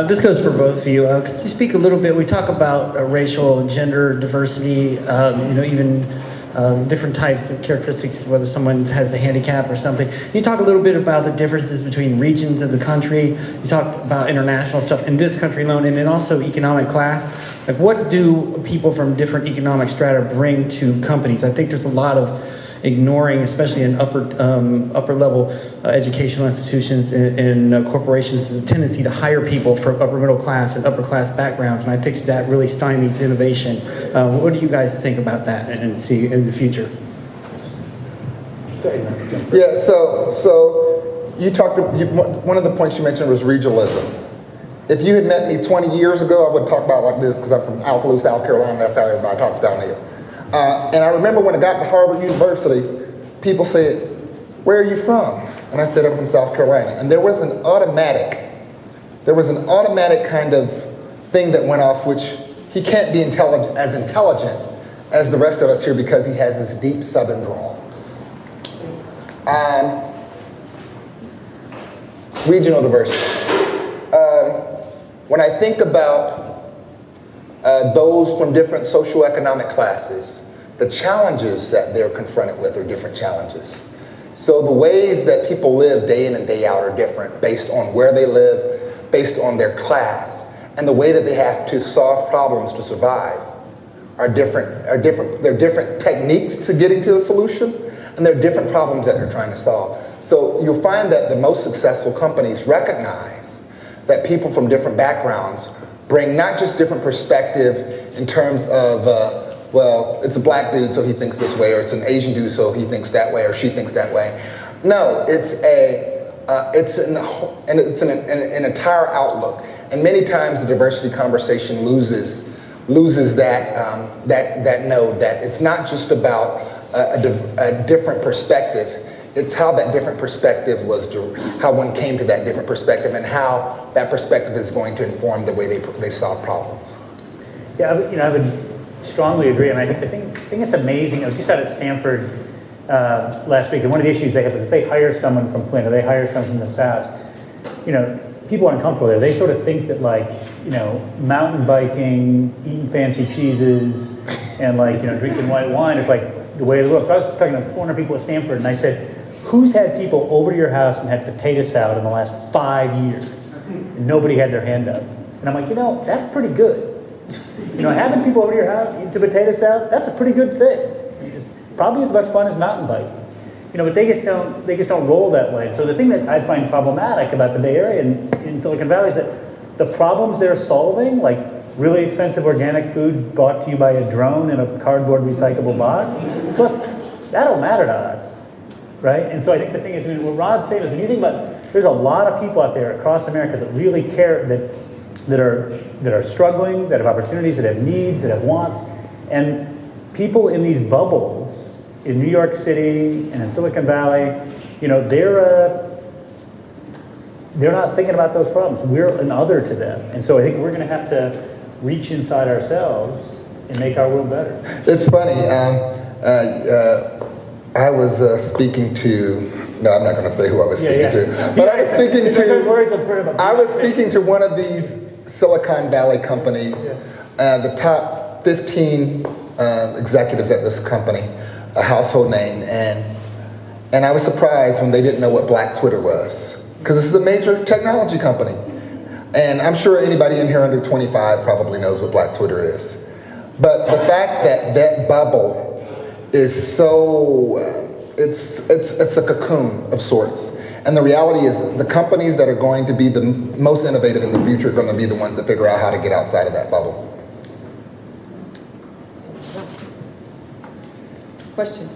This goes for both of you. Could you speak a little bit? We talk about racial and gender diversity, even different types of characteristics, whether someone has a handicap or something. Can you talk a little bit about the differences between regions of the country? You talked about international stuff in this country alone, and then also economic class. Like, what do people from different economic strata bring to companies? I think there's a lot of ignoring, especially in upper level educational institutions and corporations, is a tendency to hire people from upper middle class and upper class backgrounds, and I think that really stymies innovation. What do you guys think about that and see in the future? Yeah, so you talked, one of the points you mentioned was regionalism. If you had met me 20 years ago, I would talk about it like this, because I'm from Alcaloo, South Carolina. That's how everybody talks down here. And I remember when I got to Harvard University, people said, "Where are you from?" And I said, "I'm from South Carolina." And there was an automatic kind of thing that went off, which he can't be as intelligent as the rest of us here because he has this deep Southern drawl. Regional diversity. When I think about those from different socioeconomic classes, the challenges that they're confronted with are different challenges. So the ways that people live day in and day out are different based on where they live, based on their class, and the way that they have to solve problems to survive are different. There are different techniques to getting to a solution, and there are different problems that they're trying to solve. So you'll find that the most successful companies recognize that people from different backgrounds bring not just different perspective in terms of, well, it's a black dude, so he thinks this way, or it's an Asian dude, so he thinks that way, or she thinks that way. No, it's an entire outlook. And many times the diversity conversation loses that note that it's not just about a different perspective. It's how that different perspective how one came to that different perspective, and how that perspective is going to inform the way they solve problems. Yeah, I would strongly agree, and I think it's amazing. I was just out at Stanford last week, and one of the issues they have is if they hire someone from Flint or they hire someone from the South, people are uncomfortable there. They sort of think that mountain biking, eating fancy cheeses, and drinking white wine is like the way of the world. So I was talking to 400 people at Stanford, and I said, "Who's had people over to your house and had potato salad in the last 5 years?" And nobody had their hand up. And I'm like, that's pretty good. Having people over to your house eat some potato salad, that's a pretty good thing. It's probably as much fun as mountain biking. But they just don't roll that way. So the thing that I find problematic about the Bay Area and in Silicon Valley is that the problems they're solving, like really expensive organic food brought to you by a drone in a cardboard recyclable box, look, that don't matter to us, right? And so I think the thing is, what Rod's saying is, when you think about, there's a lot of people out there across America that really care, that are struggling, that have opportunities, that have needs, that have wants, and people in these bubbles in New York City and in Silicon Valley, they're not thinking about those problems. We're an other to them, and so I think we're going to have to reach inside ourselves and make our world better. It's funny. I was speaking to. No, I'm not going to say who I was speaking to, but I was speaking to one of these Silicon Valley companies, the top 15 executives at this company, a household name, and I was surprised when they didn't know what Black Twitter was, because this is a major technology company, and I'm sure anybody in here under 25 probably knows what Black Twitter is. But the fact that bubble is so it's a cocoon of sorts. And the reality is the companies that are going to be the most innovative in the future are going to be the ones that figure out how to get outside of that bubble. Question.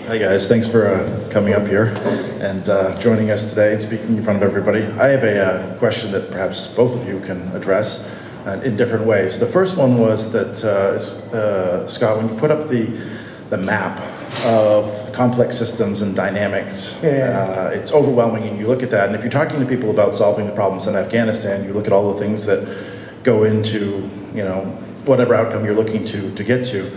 Hi guys, thanks for coming up here and joining us today and speaking in front of everybody. I have a question that perhaps both of you can address in different ways. The first one was that, Scott, when you put up the map of complex systems and dynamics, it's overwhelming, and you look at that, and if you're talking to people about solving the problems in Afghanistan, you look at all the things that go into, whatever outcome you're looking to get to.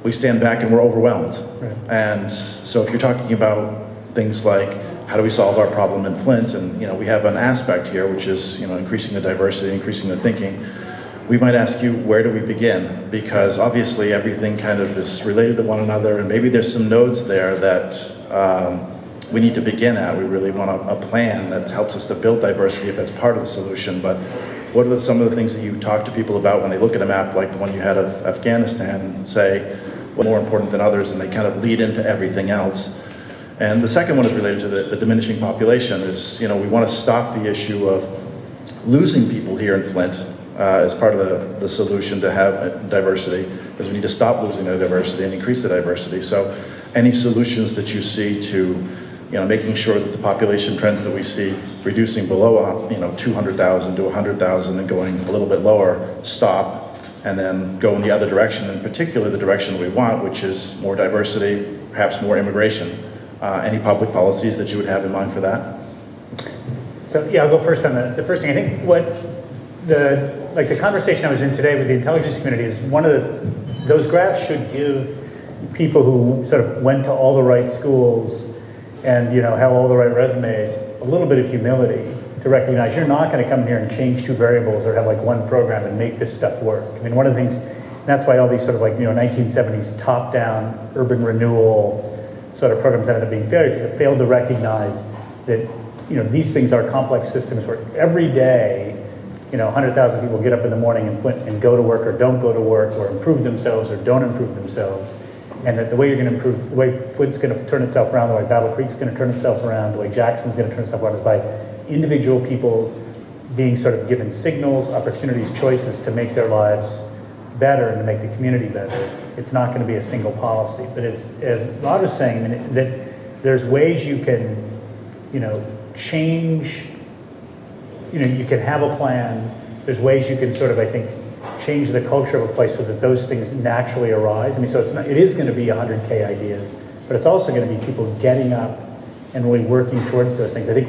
we stand back and we're overwhelmed. Right. And so if you're talking about things like, how do we solve our problem in Flint? And we have an aspect here, which is increasing the diversity, increasing the thinking. We might ask you, where do we begin? Because obviously everything kind of is related to one another, and maybe there's some nodes there that we need to begin at. We really want a plan that helps us to build diversity if that's part of the solution. But what are some of the things that you talk to people about when they look at a map like the one you had of Afghanistan and say, what's more important than others, and they kind of lead into everything else? And the second one is related to the diminishing population. Is we want to stop the issue of losing people here in Flint as part of the solution to have diversity, because we need to stop losing the diversity and increase the diversity. So any solutions that you see to making sure that the population trends that we see reducing below 200,000 to 100,000 and going a little bit lower, stop, and then go in the other direction, in particular the direction that we want, which is more diversity, perhaps more immigration. Any public policies that you would have in mind for that? So yeah, I'll go first on the first thing. I think what the conversation I was in today with the intelligence community is those graphs should give people who sort of went to all the right schools and have all the right resumes a little bit of humility to recognize you're not going to come here and change two variables or have like one program and make this stuff work. I mean, one of the things, that's why all these sort of 1970s top-down urban renewal sort of programs ended up being failures, because it failed to recognize that these things are complex systems where every day 100,000 people get up in the morning in Flint and go to work or don't go to work or improve themselves or don't improve themselves. And that the way you're going to improve, the way Flint's going to turn itself around, the way Battle Creek's going to turn itself around, the way Jackson's going to turn itself around is by individual people being sort of given signals, opportunities, choices to make their lives better and to make the community better. It's not going to be a single policy. But as Rod was saying, that there's ways you can, change, you can have a plan. There's ways you can sort of, I think, change the culture of a place so that those things naturally arise. I mean, so it is going to be 100K ideas, but it's also going to be people getting up and really working towards those things. I think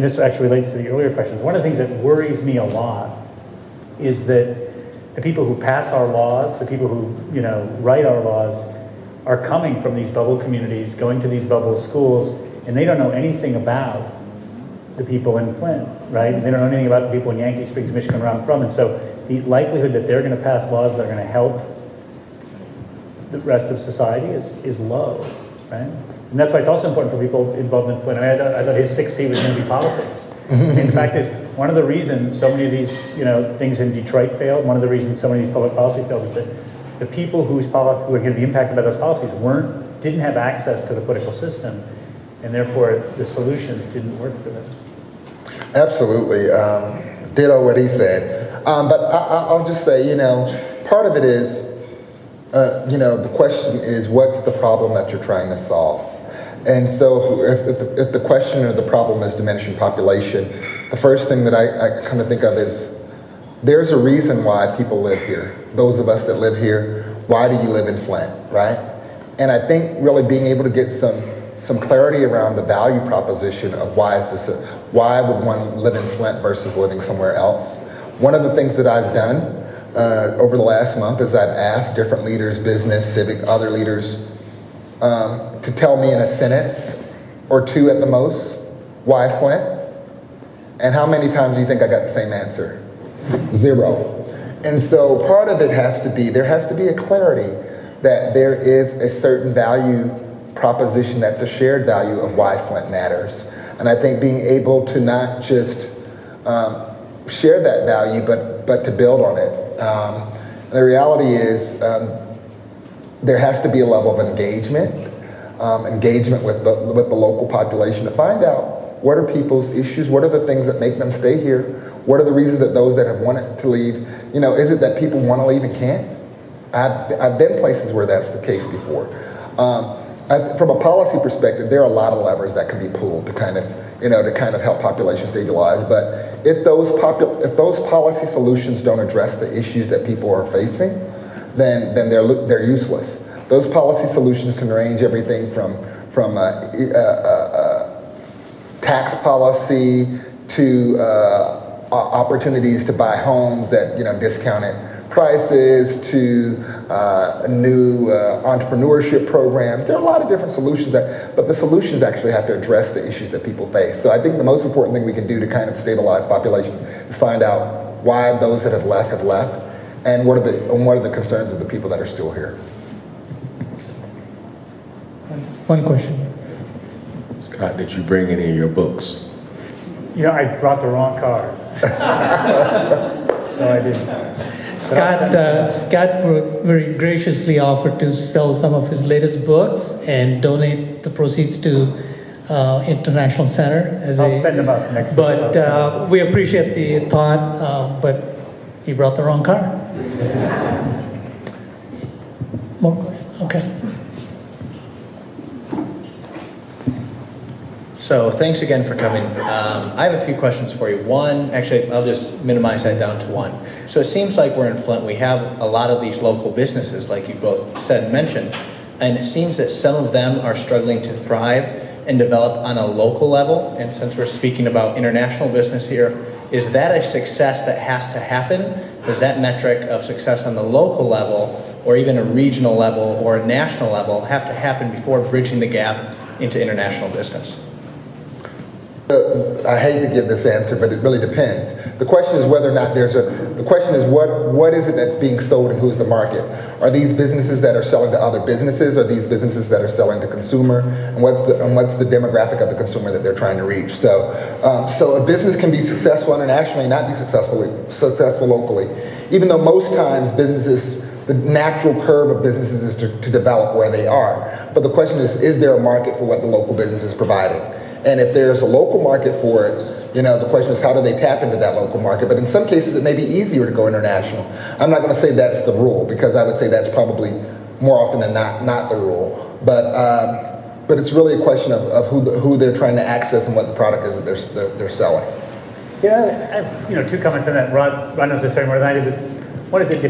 this actually relates to the earlier questions. One of the things that worries me a lot is that the people who pass our laws, the people who, write our laws, are coming from these bubble communities, going to these bubble schools, and they don't know anything about the people in Flint, right? They don't know anything about the people in Yankee Springs, Michigan, where I'm from, and so the likelihood that they're going to pass laws that are going to help the rest of society is low, right? And that's why it's also important for people involved in Flint. I thought his 6P was going to be politics. And the fact is, one of the reasons so many of these things in Detroit failed, one of the reasons so many of these public policies failed is that the people who are going to be impacted by those policies didn't have access to the political system, and therefore the solutions didn't work for them. Absolutely. Ditto what he said. But I'll just say, part of it is, the question is, what's the problem that you're trying to solve? And so if the question or the problem is diminishing population, the first thing that I kind of think of is, there's a reason why people live here. Those of us that live here, why do you live in Flint, right? And I think really being able to get some clarity around the value proposition of why would one live in Flint versus living somewhere else. One of the things that I've done over the last month is I've asked different leaders, business, civic, other leaders, to tell me in a sentence or two at the most, why Flint? And how many times do you think I got the same answer? 0. And so part of it there has to be a clarity that there is a certain value proposition that's a shared value of why Flint matters. And I think being able to not just share that value, but to build on it. The reality is there has to be a level of engagement with the local population to find out what are people's issues, what are the things that make them stay here, what are the reasons that those that have wanted to leave, is it that people want to leave and can't? I've been places where that's the case before. From a policy perspective, there are a lot of levers that can be pulled to kind of help population stabilize. But if those policy solutions don't address the issues that people are facing, then they're useless. Those policy solutions can range everything from tax policy to opportunities to buy homes at discounted prices to new entrepreneurship programs. There are a lot of different solutions, but the solutions actually have to address the issues that people face. So I think the most important thing we can do to kind of stabilize population is find out why those that have left, and what are the concerns of the people that are still here. One question. Scott, did you bring any of your books? You know, I brought the wrong car. So I didn't. Scott very graciously offered to sell some of his latest books and donate the proceeds to International Center. I'll send them out next week. But we appreciate the thought, but he brought the wrong car. More questions? Okay. So thanks again for coming. I have a few questions for you. One, actually, I'll just minimize that down to one. So it seems like we're in Flint. We have a lot of these local businesses, like you both said and mentioned, and it seems that some of them are struggling to thrive and develop on a local level. And since we're speaking about international business here, is that a success that has to happen? Does that metric of success on the local level, or even a regional level or a national level, have to happen before bridging the gap into international business? I hate to give this answer, but it really depends. The question is whether or not the question is what is it that's being sold and who's the market? Are these businesses that are selling to other businesses? Are these businesses that are selling to consumer? And what's the demographic of the consumer that they're trying to reach? So a business can be successful internationally, not be successful locally. Even though most times the natural curve of businesses is to develop where they are. But the question is there a market for what the local business is providing? And if there's a local market for it, the question is how do they tap into that local market? But in some cases, it may be easier to go international. I'm not going to say that's the rule, because I would say that's probably more often than not the rule. But it's really a question of who they're trying to access and what the product is that they're selling. Yeah, I have, 2 comments on that. Rod knows this very more than I do. But one is that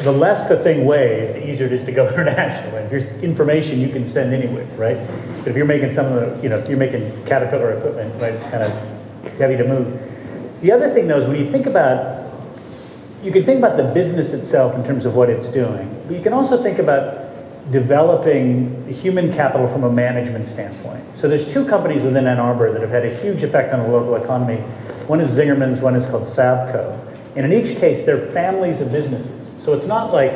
the less the thing weighs, the easier it is to go international. And if there's information you can send anywhere, right? But if you're making some of the, if you're making Caterpillar equipment, right, it's kind of heavy to move. The other thing, though, is when you can think about the business itself in terms of what it's doing, but you can also think about developing human capital from a management standpoint. So there's 2 companies within Ann Arbor that have had a huge effect on the local economy. One is Zingerman's, one is called Savco. And in each case, they're families of businesses. So it's not like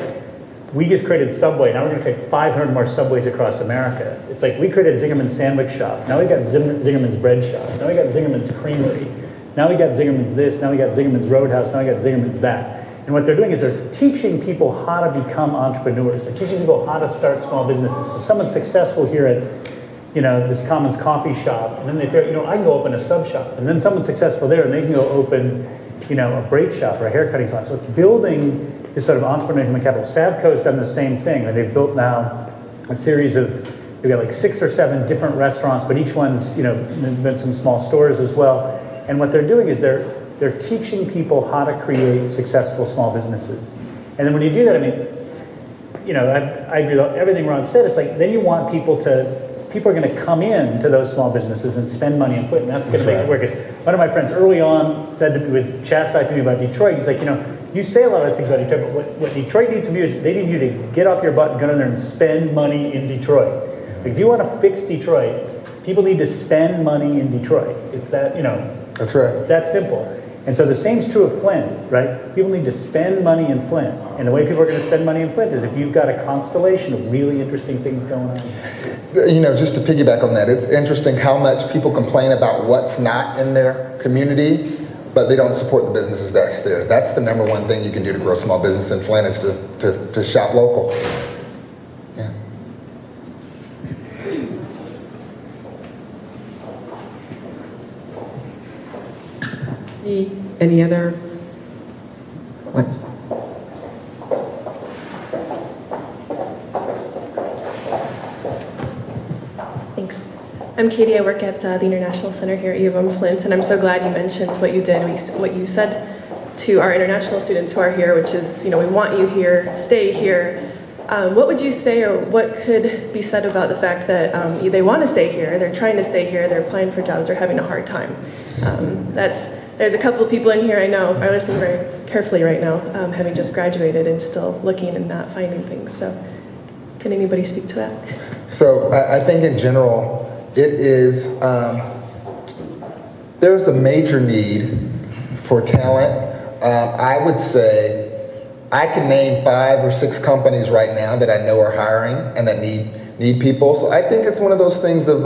we just created Subway, now we're going to create 500 more Subways across America. It's like we created Zingerman's Sandwich Shop, now we got Zingerman's Bread Shop, now we got Zingerman's Creamery, now we got Zingerman's this, now we got Zingerman's Roadhouse, now we got Zingerman's that. And what they're doing is they're teaching people how to become entrepreneurs. They're teaching people how to start small businesses. So someone's successful here at this Commons coffee shop, and then they figure, I can go open a sub shop. And then someone's successful there, and they can go open a braid shop or a haircutting salon. So it's building this sort of entrepreneurial human capital. Savco's done the same thing. They've built now a series of, they've got like 6 or 7 different restaurants, but each one's, there's been some small stores as well. And what they're doing is they're teaching people how to create successful small businesses. And then when you do that, I agree with everything Ron said. It's like, then you want people are going to come in to those small businesses and spend money and quit, and that's going to make it work. One of my friends early on said to me, was chastising me about Detroit. He's like, you say a lot of those things about Detroit, but what Detroit needs from you is they need you to get off your butt and go in there and spend money in Detroit. Like, if you want to fix Detroit, people need to spend money in Detroit. It's that, That's right. It's that simple. And so the same is true of Flint, right? People need to spend money in Flint. And the way people are going to spend money in Flint is if you've got a constellation of really interesting things going on. Just to piggyback on that, it's interesting how much people complain about what's not in their community, but they don't support the businesses that's there. That's the number one thing you can do to grow small business in Flint is to shop local. Yeah. Any other? Thanks. I'm Katie. I work at the International Center here at U of M Flint, and I'm so glad you mentioned what you did, what you said to our international students who are here, which is, we want you here, stay here. What would you say, or what could be said about the fact that they want to stay here, they're trying to stay here, they're applying for jobs, they're having a hard time? There's a couple of people in here I know are listening very carefully right now, having just graduated and still looking and not finding things. So can anybody speak to that? So I think in general, it is, there's a major need for talent. I would say I can name 5 or 6 companies right now that I know are hiring and that need people. So I think it's one of those things of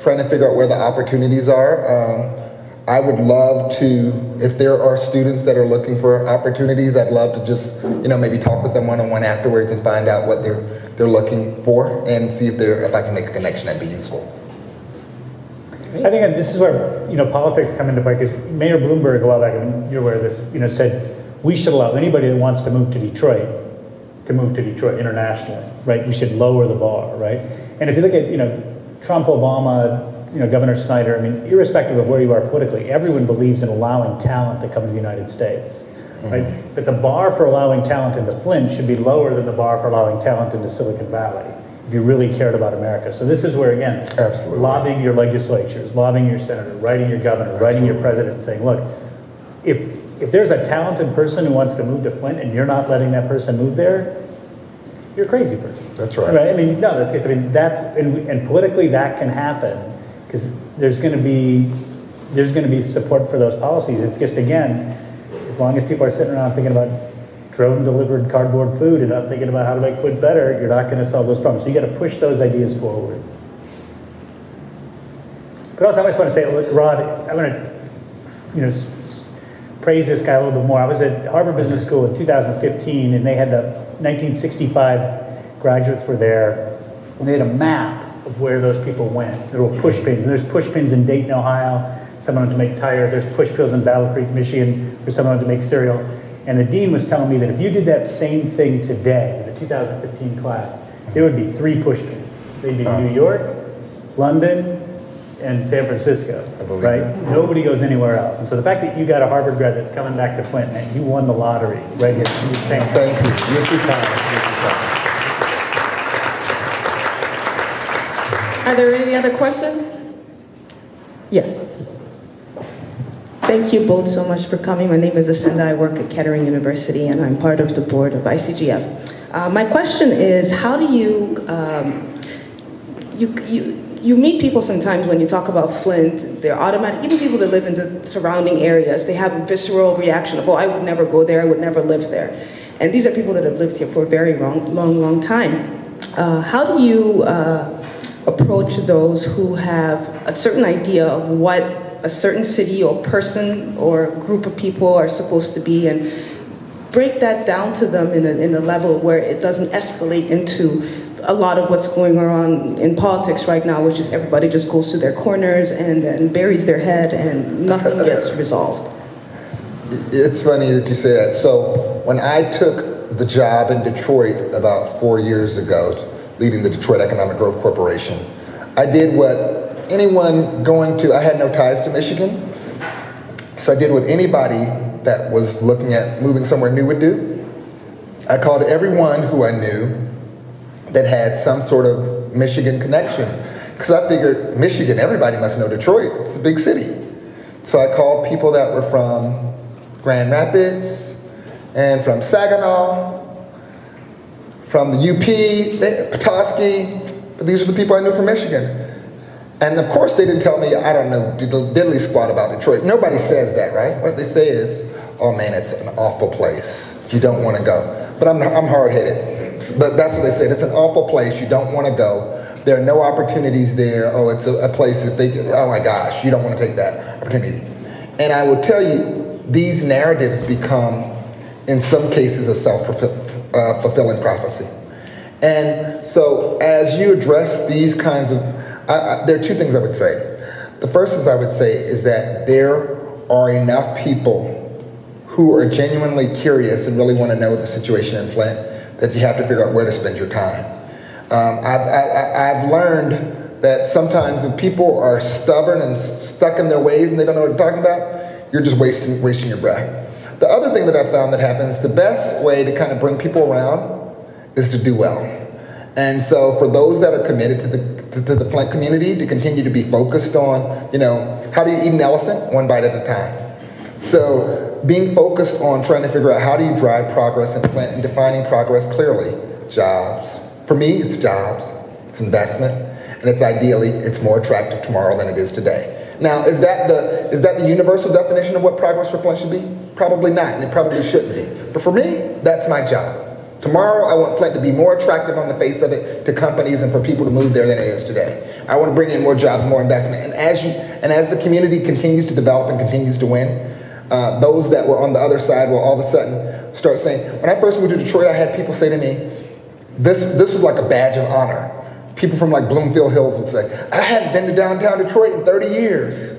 trying to figure out where the opportunities are. I would love to, if there are students that are looking for opportunities, I'd love to just, maybe talk with them one-on-one afterwards and find out what they're looking for and see if I can make a connection that'd be useful. I think this is where politics come into play, because Mayor Bloomberg a while back, and you're aware of this, said we should allow anybody that wants to move to Detroit internationally, right? We should lower the bar, right? And if you look at Trump, Obama, Governor Snyder, I mean, irrespective of where you are politically, everyone believes in allowing talent to come to the United States, right? But the bar for allowing talent into Flint should be lower than the bar for allowing talent into Silicon Valley, if you really cared about America. So this is where, again, Absolutely. lobbying your legislatures, lobbying your senator, writing your governor, writing your president, saying, look, if there's a talented person who wants to move to Flint and you're not letting that person move there, you're a crazy person. That's right. I mean, no, and politically that can happen, because there's going to be support for those policies. It's just, again, as long as people are sitting around thinking about drone delivered cardboard food and not thinking about how to make food better, you're not going to solve those problems. So you got to push those ideas forward. But also, I just want to say, look, Rod, I'm going to, praise this guy a little bit more. I was at Harvard Business School in 2015, and they had the 1965 graduates were there, and they had a map of where those people went. There were push pins, and there's push pins in Dayton, Ohio. Someone wanted to make tires. There's push pins in Battle Creek, Michigan, where someone wanted to make cereal. And the dean was telling me that if you did that same thing today, the 2015 class, there would be 3 push pins. They'd be New York, London, and San Francisco, right? That. Nobody goes anywhere else. And so the fact that you got a Harvard grad that's coming back to Flint, and you won the lottery right here. Thank you. You're too kind. Are there any other questions? Yes. Thank you both so much for coming. My name is Asinda. I work at Kettering University, and I'm part of the board of ICGF. My question is, how do you meet people sometimes when you talk about Flint, they're automatic, even people that live in the surrounding areas, they have a visceral reaction of, oh, I would never go there, I would never live there. And these are people that have lived here for a very long time. How do you approach those who have a certain idea of what a certain city or person or group of people are supposed to be, and break that down to them in a level where it doesn't escalate into a lot of what's going on in politics right now, which is everybody just goes to their corners and buries their head and nothing gets resolved? It's funny that you say that. So when I took the job in Detroit about 4 years ago, leading the Detroit Economic Growth Corporation, I did what anyone I had no ties to Michigan, so I did what anybody that was looking at moving somewhere new would do. I called everyone who I knew that had some sort of Michigan connection, because I figured Michigan, everybody must know Detroit, it's a big city. So I called people that were from Grand Rapids and from Saginaw, from the UP, Petoskey, but these are the people I knew from Michigan. And of course they didn't tell me, I don't know, diddly squat about Detroit. Nobody says that, right? What they say is, oh man, it's an awful place. You don't want to go. But I'm hard-headed. But that's what they said. It's an awful place. You don't want to go. There are no opportunities there. Oh, it's a place that oh my gosh, you don't want to take that opportunity. And I will tell you, these narratives become, in some cases, a self-fulfilling prophecy. And so as you address these kinds of, there are 2 things I would say. The first is I would say is that there are enough people who are genuinely curious and really want to know the situation in Flint that you have to figure out where to spend your time. I've learned that sometimes if people are stubborn and stuck in their ways and they don't know what they're talking about, you're just wasting your breath. The other thing that I've found that happens, the best way to kind of bring people around is to do well. And so for those that are committed to the Flint community, to continue to be focused on, how do you eat an elephant? One bite at a time. So being focused on trying to figure out how do you drive progress in Flint and defining progress clearly. Jobs. For me, it's jobs, it's investment, and it's more attractive tomorrow than it is today. Now, is that the universal definition of what progress for Flint should be? Probably not, and it probably shouldn't be. But for me, that's my job. Tomorrow, I want Flint to be more attractive on the face of it to companies and for people to move there than it is today. I want to bring in more jobs, more investment. And as the community continues to develop and continues to win, those that were on the other side will all of a sudden start saying, when I first moved to Detroit, I had people say to me, this was like a badge of honor. People from like Bloomfield Hills would say, I hadn't been to downtown Detroit in 30 years.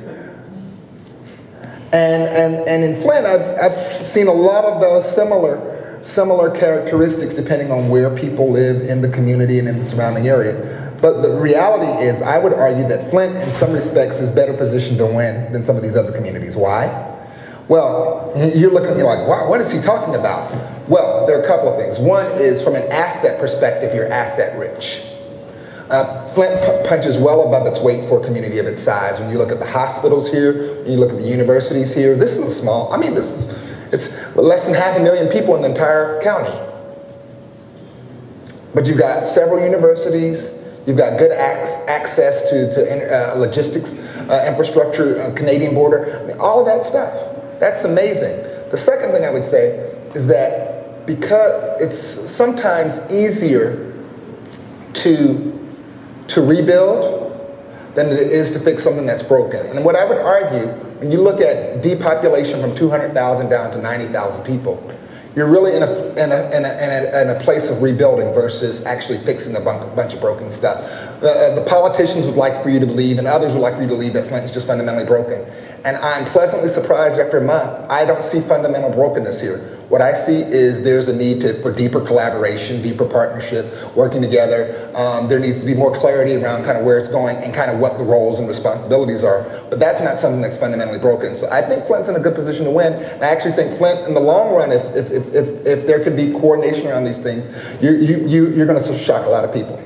And in Flint, I've seen a lot of those similar characteristics depending on where people live in the community and in the surrounding area. But the reality is, I would argue that Flint, in some respects, is better positioned to win than some of these other communities. Why? Well, you're looking, you're like, wow, what is he talking about? Well, there are a couple of things. One is, from an asset perspective, you're asset rich. Flint punches well above its weight for a community of its size. When you look at the hospitals here, when you look at the universities here, this is a small, it's less than 500,000 people in the entire county. But you've got several universities, you've got good access to logistics, infrastructure, Canadian border, all of that stuff. That's amazing. The second thing I would say is that because it's sometimes easier to rebuild than it is to fix something that's broken. And what I would argue, when you look at depopulation from 200,000 down to 90,000 people, you're really in a place of rebuilding versus actually fixing a bunch of broken stuff. The politicians would like for you to believe, and others would like for you to believe, that Flint is just fundamentally broken. And I'm pleasantly surprised after a month, I don't see fundamental brokenness here. What I see is there's a need for deeper collaboration, deeper partnership, working together. There needs to be more clarity around kind of where it's going and kind of what the roles and responsibilities are. But that's not something that's fundamentally broken. So I think Flint's in a good position to win. And I actually think Flint, in the long run, if there could be coordination around these things, you're going to shock a lot of people.